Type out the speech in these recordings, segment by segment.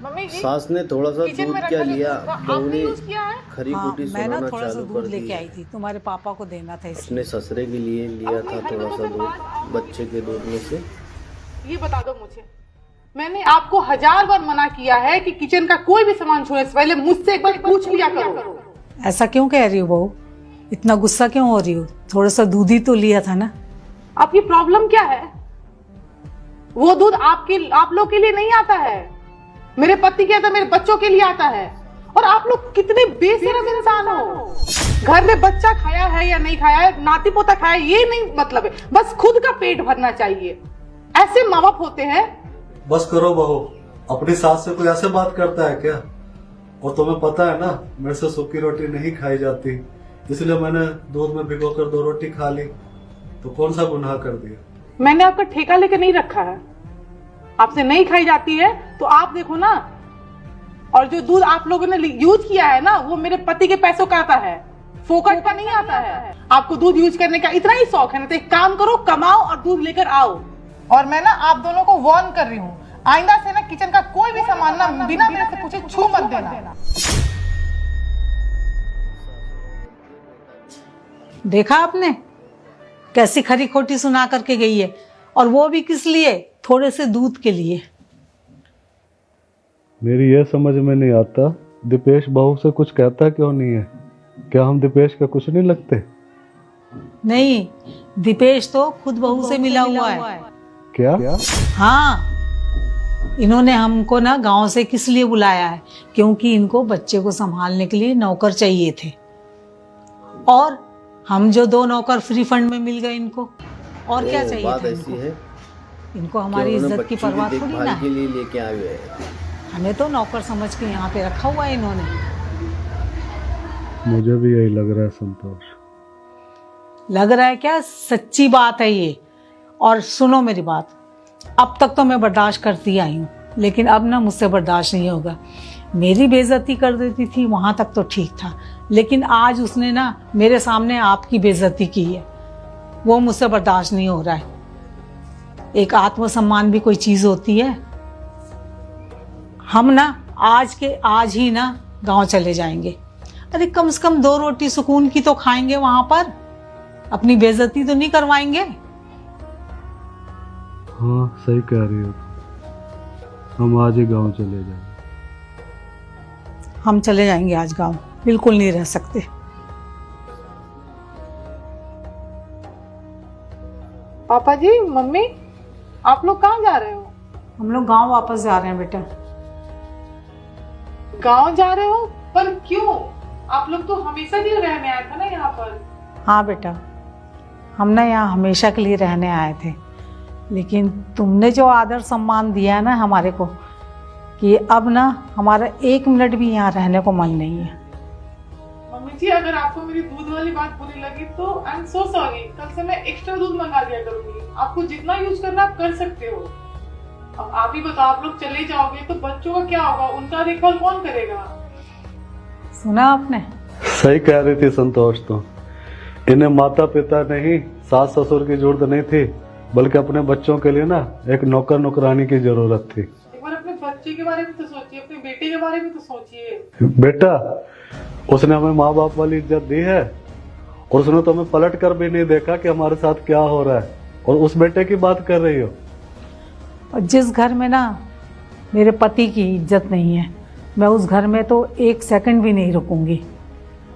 Mummy जी, सास ने थोड़ा सा किचन दूध में क्या रखा लिया, आपने बहू ने यूज किया है? खरी हाँ, खोटी मैं ना सुनाना थोड़ा सा चालू कर दूध लेके दिया। आई थी, तुम्हारे पापा को देना था अपने इसलिए। ससुरे के लिए लिया अपनी था थोड़ा हरकतों सा से दूध, बात आप बच्चे के दूध में से। ये बता दो मुझे, मैंने आपको 1000 बार मना किया है कि किचन का कोई भी सामान छूने से पहले मुझसे एक बार पूछ लिया करो। ऐसा क्यों कह रही हो बहू? इतना गुस्सा क्यों हो रही हो? थोड़ा सा दूध ही तो लिया था ना। आपकी प्रॉब्लम क्या है? वो दूध आप लोग के लिए नहीं आता है, मेरे पति के आता, मेरे बच्चों के लिए आता है। और आप लोग कितने बेशरम इंसान हो। घर में बच्चा खाया है या नहीं खाया है, नाती पोता खाया है, ये नहीं मतलब है, बस खुद का पेट भरना चाहिए। ऐसे माँ बाप होते हैं। बस करो बहू, अपनी सास से कोई ऐसे बात करता है क्या? और तुम्हें पता है ना, मेरे से सूखी रोटी नहीं खाई जाती, इसलिए मैंने दूध में भिगोकर 2 रोटी खा ली। तो कौन सा गुनाह कर दिया? मैंने आपका ठेका लेकर नहीं रखा है, आपसे नहीं खाई जाती है तो आप देखो ना। और जो दूध आप लोगों ने यूज किया है ना, वो मेरे पति के पैसों का आता है, फोकट का नहीं आता है। आपको दूध यूज करने का इतना ही शौक है ना, तो एक काम करो, कमाओ और दूध लेकर आओ। और मैं ना आप दोनों को वार्न कर रही हूँ, आइंदा से ना किचन का कोई भी सामान ना बिना मेरे से पूछे छू मत देना। देखा आपने कैसी खरी खोटी सुना करके गई है, और वो भी किस लिए? थोड़े से दूध के लिए। मेरी ये समझ में नहीं आता, दीपेश बहू से कुछ कहता क्यों नहीं है? क्या हम दीपेश का कुछ नहीं लगते? नहीं, दीपेश तो खुद बहू से मिला हुआ है। क्या? हाँ, इन्होंने हमको ना गांव से किस लिए बुलाया है? क्योंकि इनको बच्चे को संभालने के लिए नौकर चाहिए थे, और हम जो 2 नौकर फ्री फंड में मिल गए इनको। और क्या चाहिए बात था ऐसी है, इनको हमारी इज्जत की परवाह थोड़ी ना के है। लिए लेके आए हुए हैं। हमें तो नौकर समझ के यहाँ पे रखा हुआ है इन्होंने। मुझे भी यही लग रहा है संतोष। लग रहा है क्या? सच्ची बात है ये। और सुनो मेरी बात, अब तक तो मैं बर्दाश्त करती आई हूँ, लेकिन अब ना मुझसे बर्दाश्त नहीं होगा। मेरी बेइज्जती कर देती थी वहाँ तक तो ठीक था, लेकिन आज उसने ना मेरे सामने आपकी बेइज्जती की है, वो मुझसे बर्दाश्त नहीं हो रहा है। एक आत्मसम्मान भी कोई चीज़ होती है। हम ना आज के आज ही ना गांव चले जाएंगे। अरे कम से कम 2 रोटी सुकून की तो खाएंगे वहां पर, अपनी बेइज्जती तो नहीं करवाएंगे। हाँ सही कह रही हो, हम आज ही गांव चले जाएंगे। हम चले जाएंगे आज गांव, बिल्कुल नहीं रह सकते। पापा जी, मम्मी, आप लोग कहाँ जा रहे हो? हम लोग गांव वापस जा रहे हैं बेटा। गांव जा रहे हो? पर क्यों? आप लोग तो हमेशा के लिए रहने आए थे ना यहाँ पर। हाँ बेटा, हम ना यहाँ हमेशा के लिए रहने आए थे, लेकिन तुमने जो आदर सम्मान दिया है ना हमारे को, कि अब ना हमारा 1 मिनट भी यहाँ रहने को मन नहीं है। मम्मी जी, अगर आपको मेरी दूध वाली बात बुरी लगी तो आई एम सो सॉरी। कल से मैं एक्स्ट्रा दूध मंगा दिया करूंगी। आपको जितना यूज करना आप कर सकते हो। अब आप ही बताओ, आप लोग चले जाओगे तो बच्चों का क्या होगा? उनका देखभाल कौन करेगा? सुना आपने? सही कह रही थी संतोष, तो इन्हें माता पिता नहीं, सास ससुर की जरूरत नहीं थी, बल्कि अपने बच्चों के लिए ना एक नौकर नौकरानी की जरूरत थी। एक बार अपने बच्चे के बारे में तो सोचिए, अपने बेटे के बारे में तो सोचिए। बेटा, उसने हमें माँ बाप वाली इज्जत दी है, और उसने तो हमें पलट कर भी नहीं देखा कि हमारे साथ क्या हो रहा है, और उस बेटे की बात कर रही हो। और जिस घर में ना मेरे पति की इज्जत नहीं है, मैं उस घर में तो 1 सेकंड भी नहीं रुकूंगी।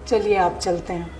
चलिए आप चलते हैं।